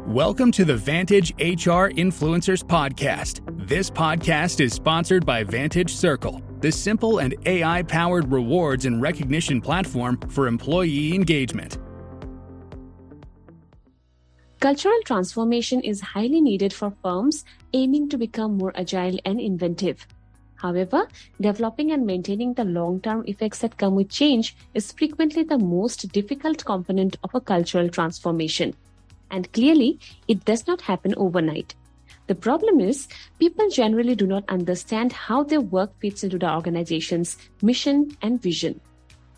Welcome to the Vantage HR Influencers Podcast. This podcast is sponsored by Vantage Circle, the simple and AI-powered rewards and recognition platform for employee engagement. Cultural transformation is highly needed for firms aiming to become more agile and inventive. However, developing and maintaining the long-term effects that come with change is frequently the most difficult component of a cultural transformation. And clearly, it does not happen overnight. The problem is, people generally do not understand how their work fits into the organization's mission and vision.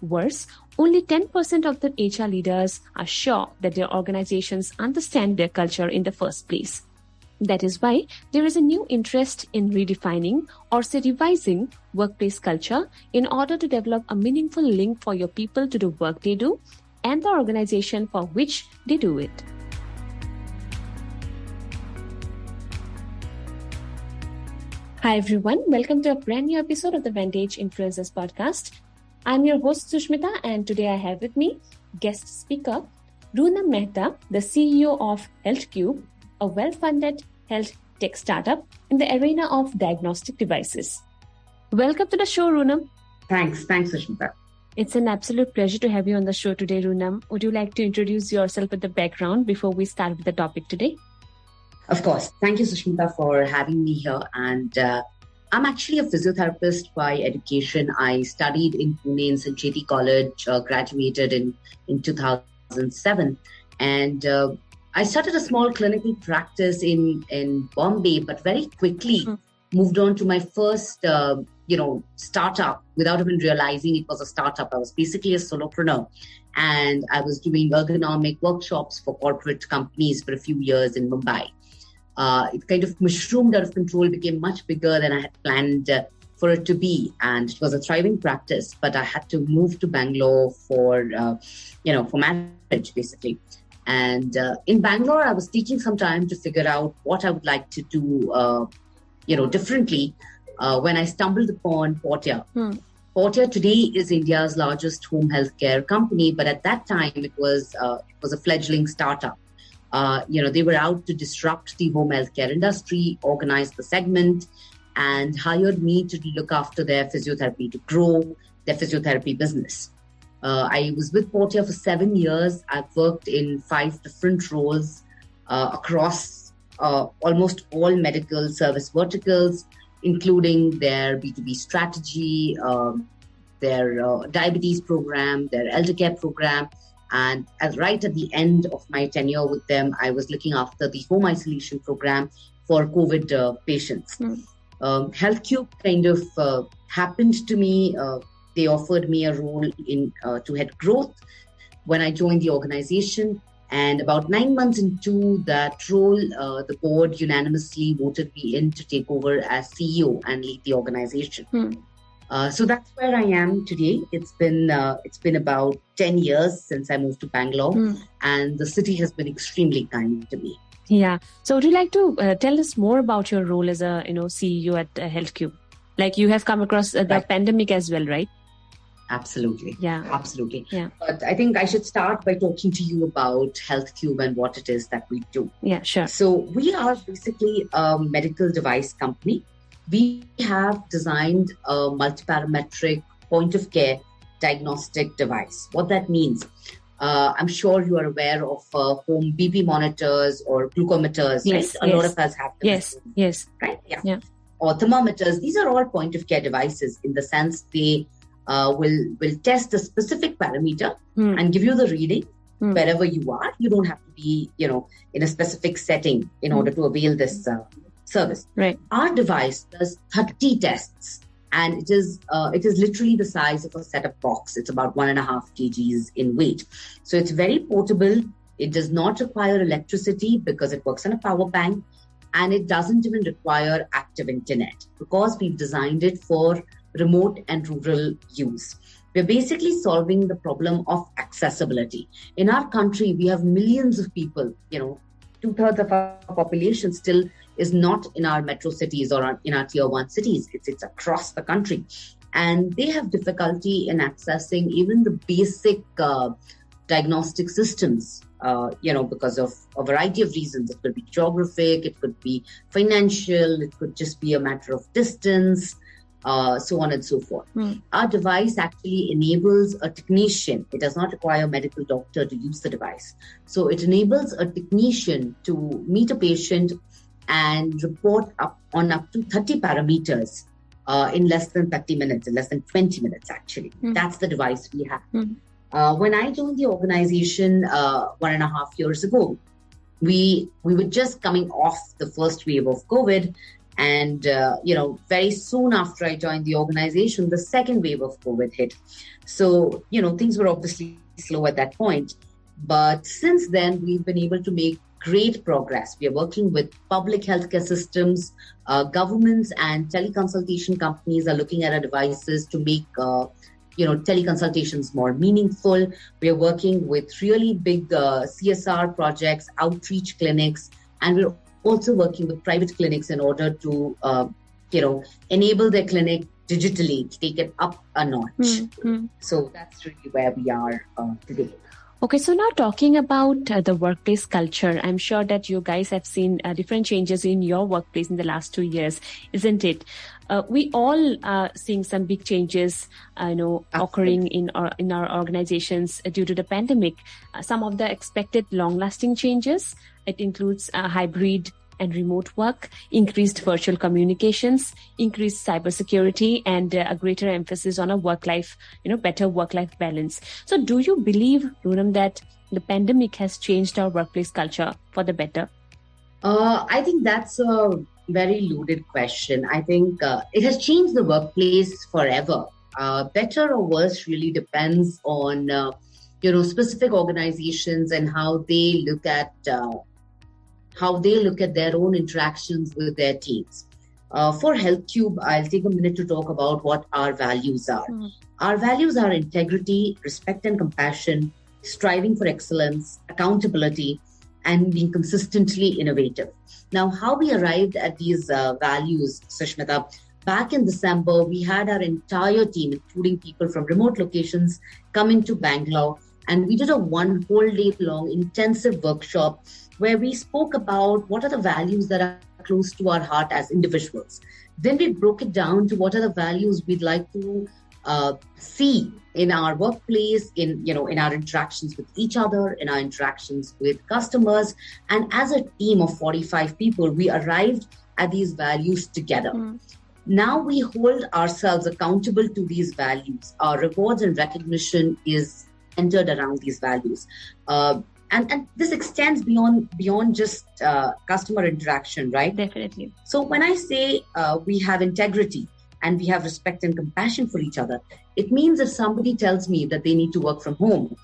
Worse, only 10% of the HR leaders are sure that their organizations understand their culture in the first place. That is why there is a new interest in redefining or say revising workplace culture in order to develop a meaningful link for your people to the work they do and the organization for which they do it. Hi everyone, welcome to a brand new episode of the Vantage Influencers Podcast. I'm your host Sushmita, and today I have with me guest speaker Runam Mehta, the CEO of HealthCube, a well-funded health tech startup in the arena of diagnostic devices. Welcome to the show, Runam. Thanks, Sushmita. It's an absolute pleasure to have you on the show today, Runam. Would you like to introduce yourself with the background before we start with the topic today? Of course. Thank you, Sushmita, for having me here. And I'm actually a physiotherapist by education. I studied in Pune in Sancheti College, graduated in 2007. And I started a small clinical practice in Bombay, but very quickly moved on to my first, startup without even realizing it was a startup. I was basically a solopreneur. And I was doing ergonomic workshops for corporate companies for a few years in Mumbai. It kind of mushroomed out of control, became much bigger than I had planned for it to be. And it was a thriving practice, but I had to move to Bangalore for marriage, basically. And in Bangalore, I was taking some time to figure out what I would like to do, differently when I stumbled upon Portea. Portea today is India's largest home healthcare company, but at that time, it was a fledgling startup. They were out to disrupt the home healthcare industry, organize the segment, and hired me to look after their physiotherapy, to grow their physiotherapy business. I was with Portea for 7 years. I've worked in 5 different roles across almost all medical service verticals, including their B2B strategy, their diabetes program, their elder care program. And right at the end of my tenure with them, I was looking after the home isolation program for COVID patients. HealthCube kind of happened to me. They offered me a role to head growth when I joined the organization. And about 9 months into that role, the board unanimously voted me in to take over as CEO and lead the organization. So that's where I am today. It's been about 10 years since I moved to Bangalore, and the city has been extremely kind to me. Yeah. So would you like to tell us more about your role as a CEO at HealthCube? Like you have come across the pandemic as well, right? Absolutely. Yeah. Absolutely. Yeah. But I think I should start by talking to you about HealthCube and what it is that we do. Yeah, sure. So we are basically a medical device company. We have designed a multi-parametric point-of-care diagnostic device. What that means, I'm sure you are aware of home BP monitors or glucometers. Yes, right? A lot of us have them. Yes. Right? Yeah. Or thermometers. These are all point-of-care devices in the sense they will test a specific parameter and give you the reading wherever you are. You don't have to be, in a specific setting in order to avail this service. Right. Our device does 30 tests, and it is literally the size of a set-up box. It's about 1.5 kgs in weight. So it's very portable. It does not require electricity because it works on a power bank, and it doesn't even require active internet because we've designed it for remote and rural use. We're basically solving the problem of accessibility. In our country, we have millions of people, 2/3 of our population still is not in our metro cities or in our tier 1 cities. It's across the country. And they have difficulty in accessing even the basic diagnostic systems, because of a variety of reasons. It could be geographic, it could be financial, it could just be a matter of distance, so on and so forth. Our device actually enables a technician. It does not require a medical doctor to use the device. So it enables a technician to meet a patient and report up to 30 parameters in less than 30 minutes, in less than 20 minutes, actually. That's the device we have. When I joined the organization 1.5 years ago, we were just coming off the first wave of COVID. And, very soon after I joined the organization, the second wave of COVID hit. So, things were obviously slow at that point. But since then, we've been able to make great progress. We are working with public healthcare systems, governments, and teleconsultation companies are looking at our devices to make, teleconsultations more meaningful. We are working with really big CSR projects, outreach clinics, and we're also working with private clinics in order to, enable their clinic digitally, to take it up a notch. So that's really where we are today. Okay, so now talking about the workplace culture, I'm sure that you guys have seen different changes in your workplace in the last 2 years, isn't it? We all are seeing some big changes, occurring in our organizations due to the pandemic. Some of the expected long-lasting changes, it includes hybrid and remote work, increased virtual communications, increased cybersecurity, and a greater emphasis on a better work-life balance. So do you believe, Runam, that the pandemic has changed our workplace culture for the better? I think that's a very loaded question. I think it has changed the workplace forever. Better or worse really depends on, specific organizations and how they look at their own interactions with their teams. For HealthCube, I'll take a minute to talk about what our values are. Our values are integrity, respect and compassion, striving for excellence, accountability, and being consistently innovative. Now, how we arrived at these values, Sushmita, back in December, we had our entire team, including people from remote locations, come into Bangalore, and we did a 1 whole day long intensive workshop where we spoke about what are the values that are close to our heart as individuals. Then we broke it down to what are the values we'd like to see in our workplace, in our interactions with each other, in our interactions with customers. And as a team of 45 people, we arrived at these values together. Now we hold ourselves accountable to these values. Our rewards and recognition is centered around these values. And this extends beyond just customer interaction, right? Definitely. So when I say we have integrity and we have respect and compassion for each other, it means if somebody tells me that they need to work from home,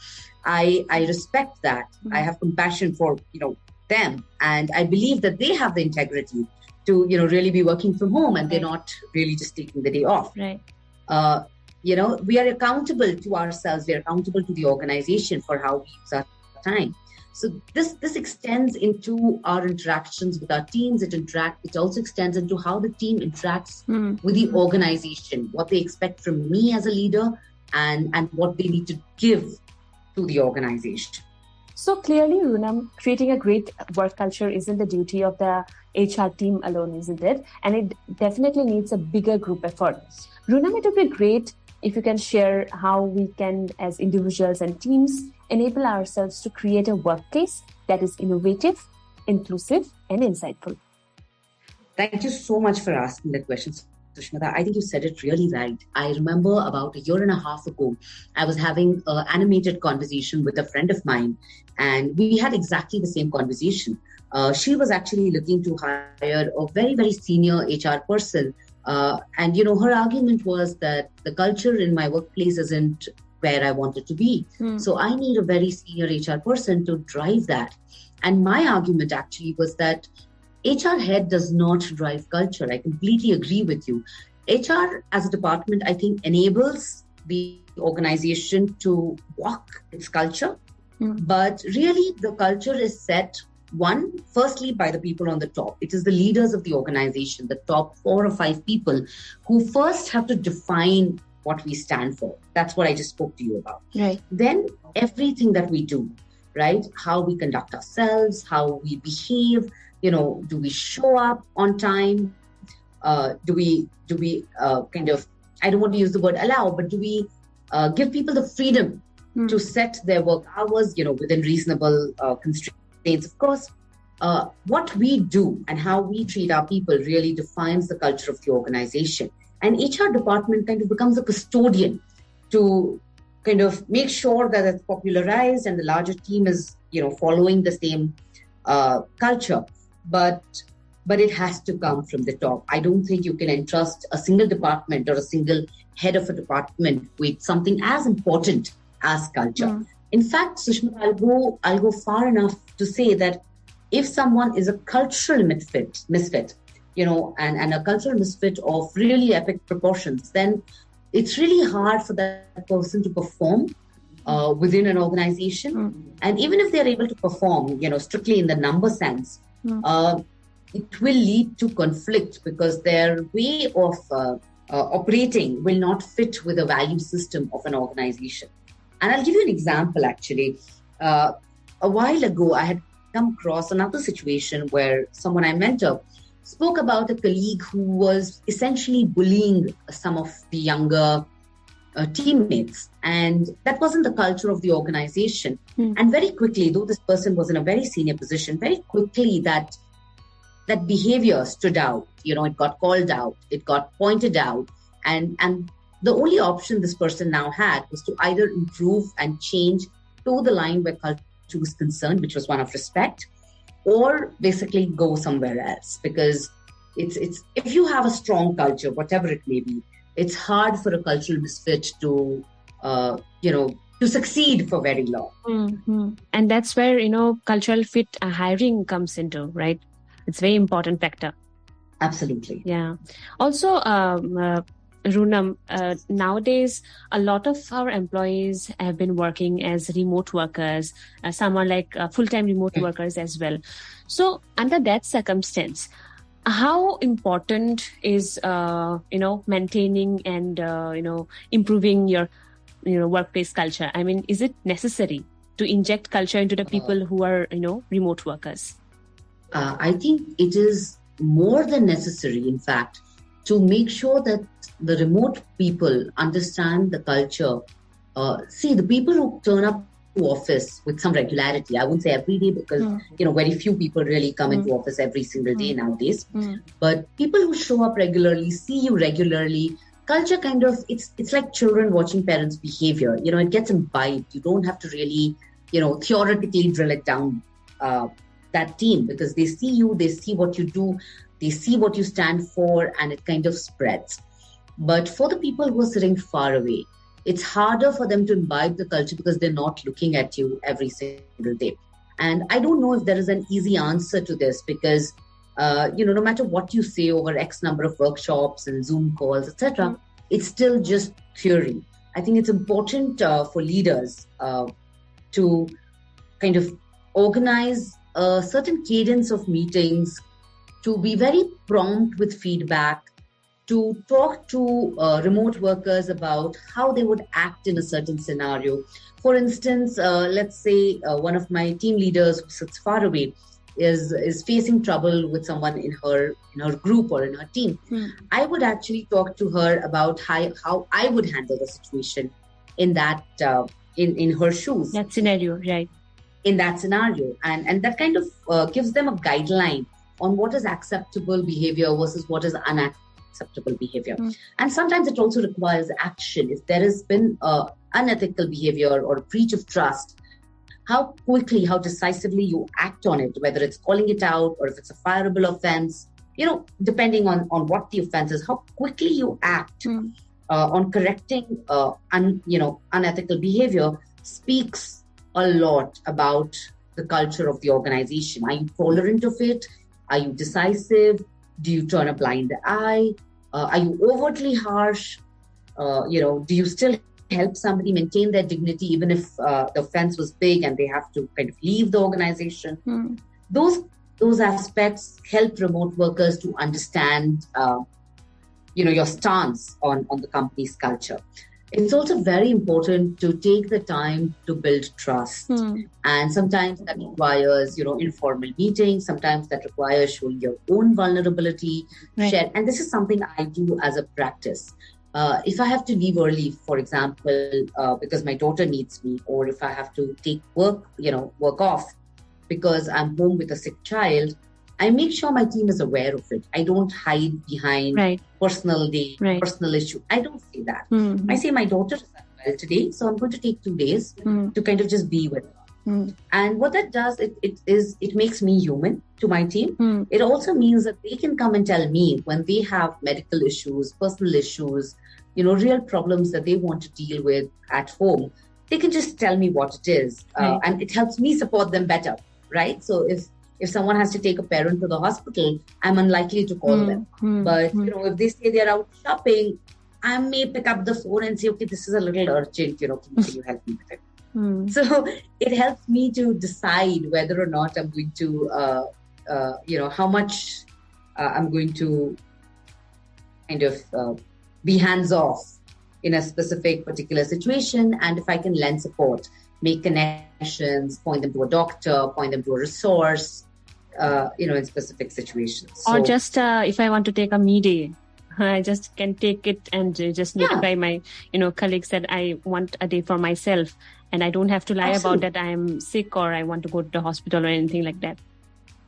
I respect that. I have compassion for them, and I believe that they have the integrity to really be working from home, and they're not really just taking the day off. Right. We are accountable to ourselves. We are accountable to the organization for how we use our time. So this extends into our interactions with our teams. It also extends into how the team interacts with the organization, what they expect from me as a leader, and what they need to give to the organization. So clearly, Runam, creating a great work culture isn't the duty of the HR team alone, isn't it? And it definitely needs a bigger group effort. Runam, it would be great if you can share how we can, as individuals and teams, enable ourselves to create a workplace that is innovative, inclusive, and insightful. Thank you so much for asking that question, Sushmita. I think you said it really right. I remember about 1.5 years ago, I was having an animated conversation with a friend of mine, and we had exactly the same conversation. She was actually looking to hire a very, very senior HR person. And her argument was that the culture in my workplace isn't where I wanted to be. So I need a very senior HR person to drive that. And my argument actually was that HR head does not drive culture. I completely agree with you. HR as a department, I think, enables the organization to walk its culture. But really, the culture is set, firstly, by the people on the top. It is the leaders of the organization, the top 4 or 5 people, who first have to define what we stand for. That's what I just spoke to you about. Right. Then everything that we do, right? How we conduct ourselves, how we behave, do we show up on time? Do we kind of, I don't want to use the word allow, but do we give people the freedom to set their work hours, within reasonable constraints? Of course, what we do and how we treat our people really defines the culture of the organization. And HR department kind of becomes a custodian to kind of make sure that it's popularized and the larger team is, following the same culture. But it has to come from the top. I don't think you can entrust a single department or a single head of a department with something as important as culture. In fact, Sushma, I'll go far enough to say that if someone is a cultural misfit, and a cultural misfit of really epic proportions, then it's really hard for that person to perform within an organization. And even if they're able to perform, strictly in the number sense, it will lead to conflict because their way of operating will not fit with the value system of an organization. And I'll give you an example, actually. A while ago, I had come across another situation where someone I mentor spoke about a colleague who was essentially bullying some of the younger teammates. And that wasn't the culture of the organization. And very quickly, though this person was in a very senior position, very quickly that behavior stood out. It got called out, it got pointed out. And the only option this person now had was to either improve and change to the line where culture was concerned, which was one of respect, or basically go somewhere else. Because it's if you have a strong culture, whatever it may be, it's hard for a cultural misfit to succeed for very long. And that's where, cultural fit hiring comes into, right? It's a very important factor. Absolutely. Yeah. Also, Runam, nowadays, a lot of our employees have been working as remote workers. Some are like full-time remote workers as well. So under that circumstance, how important is, maintaining and, improving your, workplace culture? I mean, is it necessary to inject culture into the people who are, remote workers? I think it is more than necessary, in fact, to make sure that the remote people understand the culture. See, the people who turn up to office with some regularity, I wouldn't say every day because, very few people really come into office every single day nowadays. But people who show up regularly, see you regularly, culture kind of, it's like children watching parents' behavior. It gets imbibed. You don't have to really, theoretically drill it down that team because they see you, they see what you do, they see what you stand for, and it kind of spreads. But for the people who are sitting far away, it's harder for them to imbibe the culture because they're not looking at you every single day. And I don't know if there is an easy answer to this because, no matter what you say over X number of workshops and Zoom calls, etc., it's still just theory. I think it's important for leaders to kind of organize a certain cadence of meetings, to be very prompt with feedback, to talk to remote workers about how they would act in a certain scenario. For instance, let's say one of my team leaders who sits far away is facing trouble with someone in her group or in her team. I would actually talk to her about how I would handle the situation in that in her shoes. That scenario, right? In that scenario, and that kind of gives them a guideline on what is acceptable behavior versus what is unacceptable behavior. And sometimes it also requires action. If there has been unethical behavior or breach of trust, how quickly, how decisively you act on it, whether it's calling it out or if it's a fireable offense, depending on what the offense is, how quickly you act on correcting unethical behavior speaks a lot about the culture of the organization. Are you tolerant of it? Are you decisive? Do you turn a blind eye? Are you overtly harsh? Do you still help somebody maintain their dignity even if the offense was big and they have to kind of leave the organization? Those aspects help remote workers to understand your stance on the company's culture. It's also very important to take the time to build trust. And sometimes that requires, informal meetings. Sometimes that requires showing your own vulnerability. Share. And this is something I do as a practice. If I have to leave early, for example, because my daughter needs me, or if I have to take work off because I'm home with a sick child, I make sure my team is aware of it. I don't hide behind personal issue. I don't say that. I say my daughter is unwell today, so I'm going to take 2 days to kind of just be with her. And what that does, it makes me human to my team. It also means that they can come and tell me when they have medical issues, personal issues, real problems that they want to deal with at home. They can just tell me what it is. And it helps me support them better, right? So if someone has to take a parent to the hospital, I'm unlikely to call them. But, if they say they're out shopping, I may pick up the phone and say, okay, this is a little urgent, can you help me with it? So it helps me to decide whether or not I'm going to, how much I'm going to kind of be hands-off in a specific particular situation. And if I can lend support, make connections, point them to a doctor, point them to a resource, in specific situations. Or just if I want to take a me day, I just can take it and just notify my, colleagues that I want a day for myself, and I don't have to lie about that I'm sick or I want to go to the hospital or anything like that.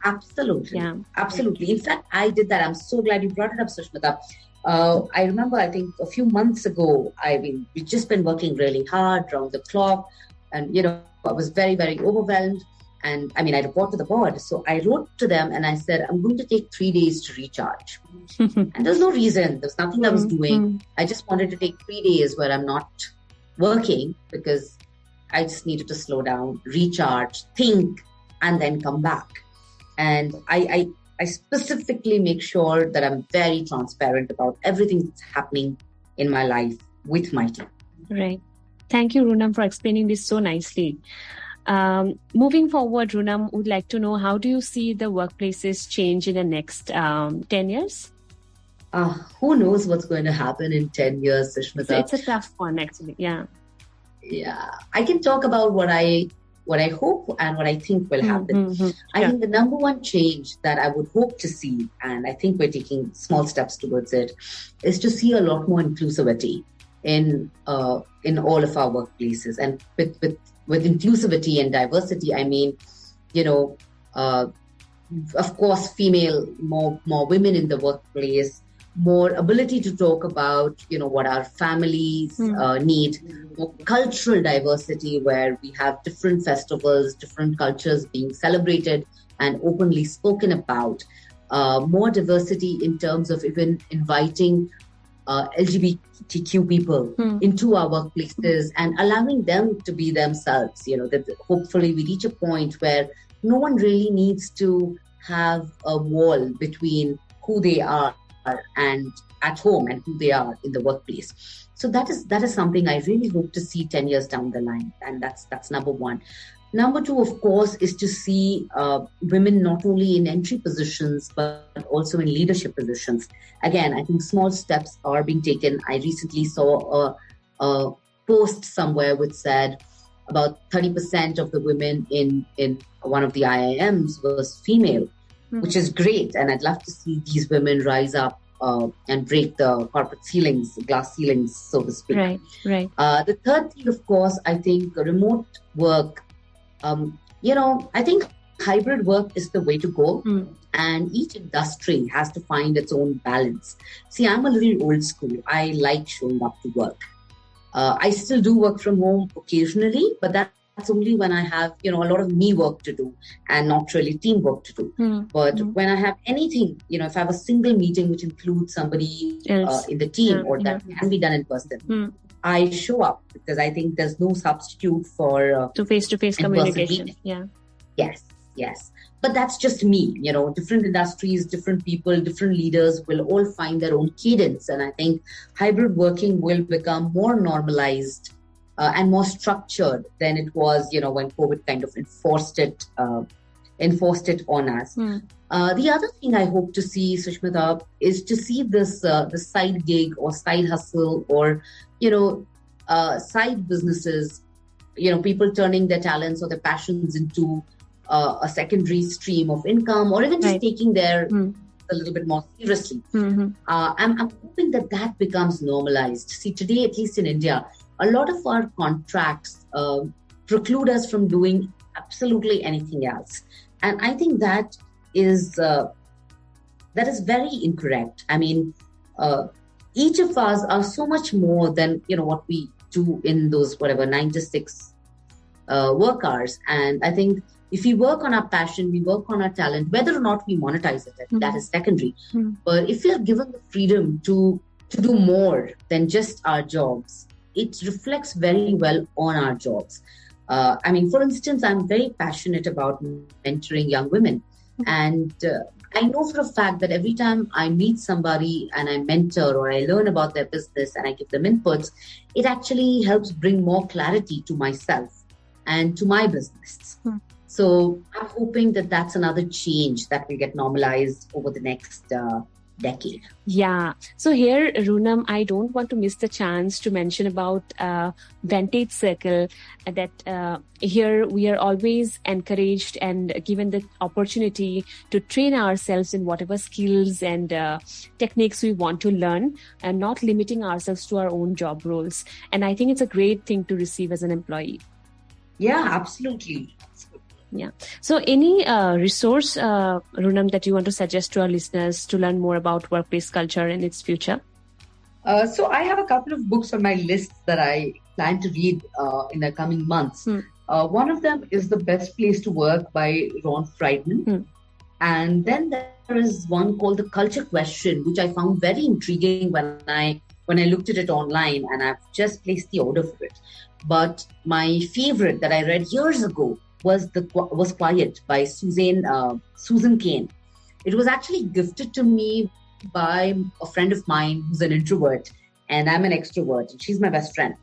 Absolutely. Yeah. Absolutely. In fact, I did that. I'm so glad you brought it up, Sushmita. I remember, I think a few months ago, we've just been working really hard round the clock, and, I was very, very overwhelmed. And I report to the board. So I wrote to them and I said, I'm going to take 3 days to recharge. And there's no reason. There's nothing I was doing. I just wanted to take 3 days where I'm not working because I just needed to slow down, recharge, think, and then come back. And I specifically make sure that I'm very transparent about everything that's happening in my life with my team. Right. Thank you, Runam, for explaining this so nicely. Moving forward, Runam, would like to know, how do you see the workplaces change in the next 10 years? Who knows what's going to happen in 10 years, Sushmita? So it's a tough one, actually. Yeah. I can talk about what I hope and what I think will happen. I think the number one change that I would hope to see, and I think we're taking small steps towards it, is to see a lot more inclusivity in all of our workplaces. And with inclusivity and diversity, I mean, of course, more women in the workplace, more ability to talk about, what our families need, more cultural diversity where we have different festivals, different cultures being celebrated and openly spoken about, more diversity in terms of even inviting LGBTQ people into our workplaces and allowing them to be themselves, that hopefully we reach a point where no one really needs to have a wall between who they are and at home and who they are in the workplace. So that is something I really hope to see 10 years down the line. And that's number one. Number two, of course, is to see women not only in entry positions, but also in leadership positions. Again, I think small steps are being taken. I recently saw a post somewhere which said about 30% of the women in one of the IIMs was female, which is great. And I'd love to see these women rise up and break the corporate ceilings, glass ceilings, so to speak. Right. The third thing, of course, I think remote work, I think hybrid work is the way to go. And each industry has to find its own balance. See, I'm a little old school. I like showing up to work. I still do work from home occasionally, but that's only when I have, a lot of me work to do and not really team work to do. But when I have anything, if I have a single meeting which includes somebody in the team or that can be done in person, I show up because I think there's no substitute for face-to-face communication. Yeah. Yes. But that's just me. Different industries, different people, different leaders will all find their own cadence. And I think hybrid working will become more normalized and more structured than it was, when COVID kind of enforced it enforced it on us. The other thing I hope to see, Sushmita, is to see this side gig or side hustle or, side businesses, people turning their talents or their passions into a secondary stream of income, or even just taking their a little bit more seriously. I'm hoping that becomes normalized. See, today, at least in India, a lot of our contracts preclude us from doing absolutely anything else. And I think that is very incorrect. I mean, each of us are so much more than, what we do in those, 9 to 6 work hours. And I think if we work on our passion, we work on our talent, whether or not we monetize it, that is secondary. But if we are given the freedom to do more than just our jobs, it reflects very well on our jobs. For instance, I'm very passionate about mentoring young women. And I know for a fact that every time I meet somebody and I mentor or I learn about their business and I give them inputs, it actually helps bring more clarity to myself and to my business. So I'm hoping that that's another change that will get normalized over the next decade. Yeah. So here, Runam, I don't want to miss the chance to mention about Vantage Circle, that here we are always encouraged and given the opportunity to train ourselves in whatever skills and techniques we want to learn, and not limiting ourselves to our own job roles. And I think it's a great thing to receive as an employee. Yeah, absolutely. Yeah. So any resource, Runam, that you want to suggest to our listeners to learn more about workplace culture and its future? So I have a couple of books on my list that I plan to read in the coming months. One of them is The Best Place to Work by Ron Friedman. And then there is one called The Culture Question, which I found very intriguing when I looked at it online, and I've just placed the order for it. But my favorite that I read years ago was Quiet by Susan Cain. It was actually gifted to me by a friend of mine who's an introvert, and I'm an extrovert, and she's my best friend.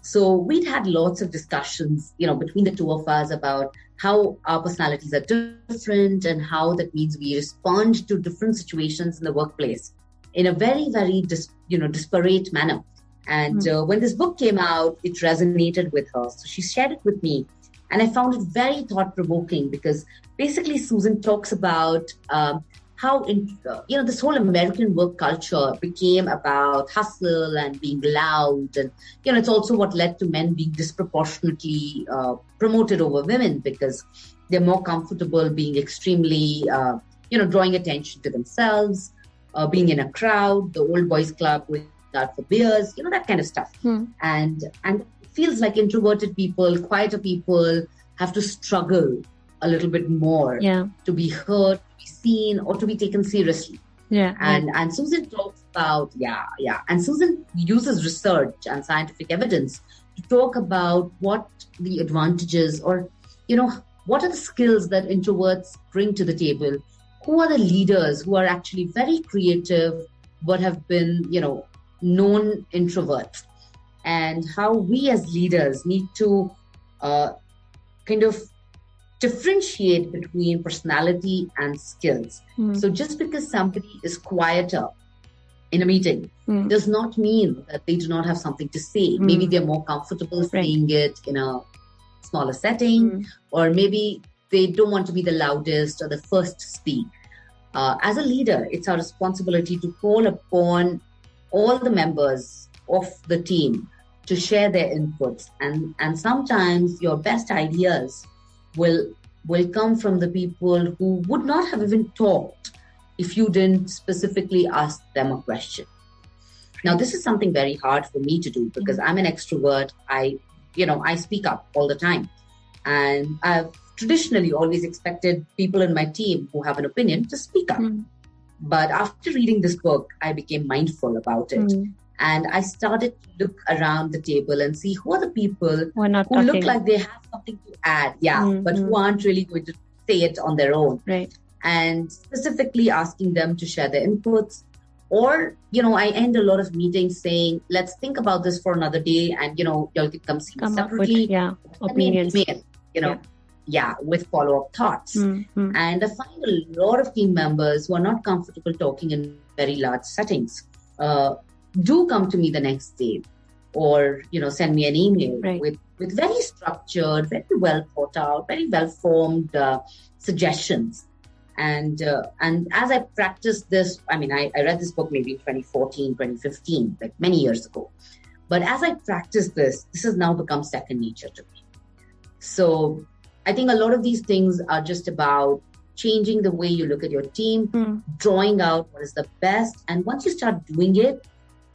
So we'd had lots of discussions, between the two of us about how our personalities are different and how that means we respond to different situations in the workplace in a very, very disparate manner. And when this book came out, it resonated with her. So she shared it with me. And I found it very thought-provoking because basically Susan talks about how, this whole American work culture became about hustle and being loud. And, it's also what led to men being disproportionately promoted over women because they're more comfortable being extremely, drawing attention to themselves, being in a crowd, the old boys club going out for beers, that kind of stuff. And feels like introverted people, quieter people have to struggle a little bit more to be heard, to be seen, or to be taken seriously. And Susan talks about, and Susan uses research and scientific evidence to talk about what the advantages or, what are the skills that introverts bring to the table? Who are the leaders who are actually very creative but have been, known introverts? And how we as leaders need to kind of differentiate between personality and skills. So just because somebody is quieter in a meeting does not mean that they do not have something to say. Maybe they're more comfortable saying it in a smaller setting, or maybe they don't want to be the loudest or the first to speak. As a leader, it's our responsibility to call upon all the members of the team to share their inputs, and sometimes your best ideas will come from the people who would not have even talked if you didn't specifically ask them a question. Now, this is something very hard for me to do because I'm an extrovert. I speak up all the time, and I've traditionally always expected people in my team who have an opinion to speak up. But after reading this book, I became mindful about it. And I started to look around the table and see who are the people who look like they have something to add, but who aren't really going to say it on their own. Right. And specifically asking them to share their inputs. Or, I end a lot of meetings saying, let's think about this for another day and, y'all can come see me separately. Opinions. with follow-up thoughts. Mm-hmm. And I find a lot of team members who are not comfortable talking in very large settings do come to me the next day, or send me an email with very structured, very well thought out, very well formed suggestions. And as I practiced this, I read this book maybe in 2014, 2015, like many years ago. But as I practiced this has now become second nature to me. So I think a lot of these things are just about changing the way you look at your team, drawing out what is the best. And once you start doing it,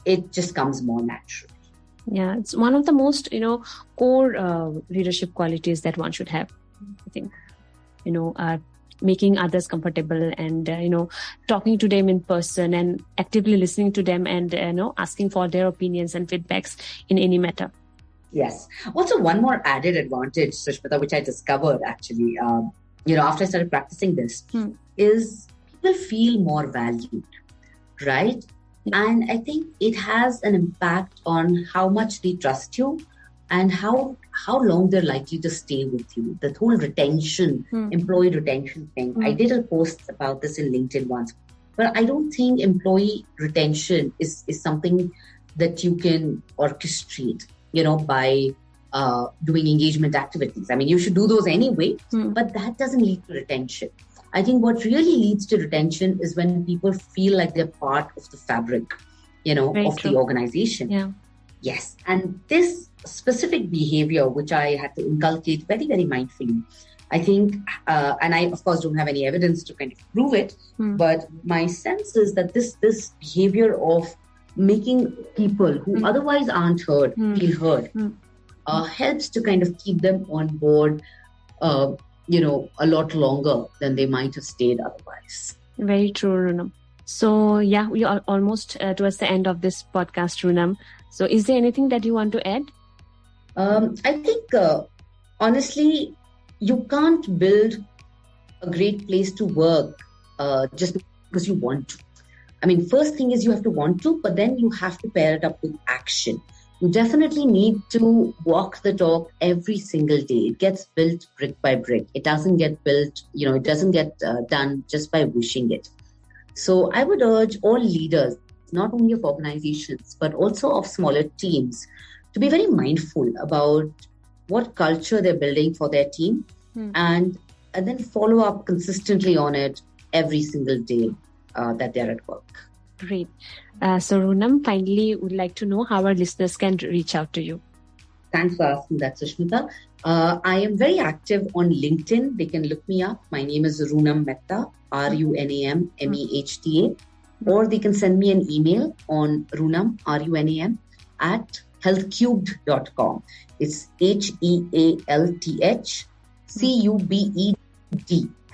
it just comes more natural. Yeah, it's one of the most, core leadership qualities that one should have. I think, making others comfortable and, talking to them in person and actively listening to them and, asking for their opinions and feedbacks in any matter. Yes. Also, one more added advantage, Sushmita, which I discovered actually, after I started practicing this, is people feel more valued, right? And I think it has an impact on how much they trust you and how long they're likely to stay with you. The whole retention, employee retention thing. I did a post about this in LinkedIn once, but I don't think employee retention is something that you can orchestrate, by doing engagement activities. You should do those anyway, but that doesn't lead to retention. I think what really leads to retention is when people feel like they're part of the fabric, of the organization. Yeah. Yes. And this specific behavior, which I had to inculcate very, very mindfully, I think, and I, of course, don't have any evidence to kind of prove it, but my sense is that this behavior of making people who otherwise aren't heard, feel heard, helps to kind of keep them on board, a lot longer than they might have stayed otherwise. Very true, Runam. So, we are almost towards the end of this podcast, Runam. So, is there anything that you want to add? I think, honestly, you can't build a great place to work just because you want to. First thing is you have to want to, but then you have to pair it up with action. You definitely need to walk the talk every single day. It gets built brick by brick. It doesn't get built, it doesn't get done just by wishing it. So I would urge all leaders, not only of organizations, but also of smaller teams, to be very mindful about what culture they're building for their team and then follow up consistently on it every single day that they're at work. Great. So Runam, finally, would like to know how our listeners can reach out to you. Thanks for asking that, Sushmita. I am very active on LinkedIn. They can look me up. My name is Runam Mehta, Runam Mehta, or they can send me an email on Runam, Runam, at healthcubed.com. It's HealthCubed,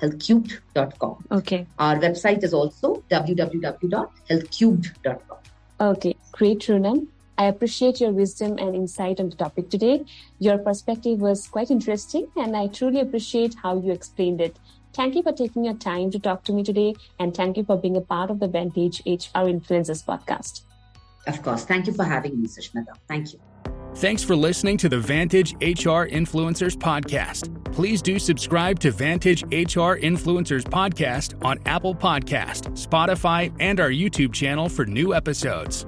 healthcubed.com. Okay. Our website is also www.healthcubed.com. Okay, great, Runam. I appreciate your wisdom and insight on the topic today. Your perspective was quite interesting, and I truly appreciate how you explained it. Thank you for taking your time to talk to me today, and thank you for being a part of the Vantage HR Influencers Podcast. Of course. Thank you for having me, Sushmita. Thank you. Thanks for listening to the Vantage HR Influencers Podcast. Please do subscribe to Vantage HR Influencers Podcast on Apple Podcast, Spotify, and our YouTube channel for new episodes.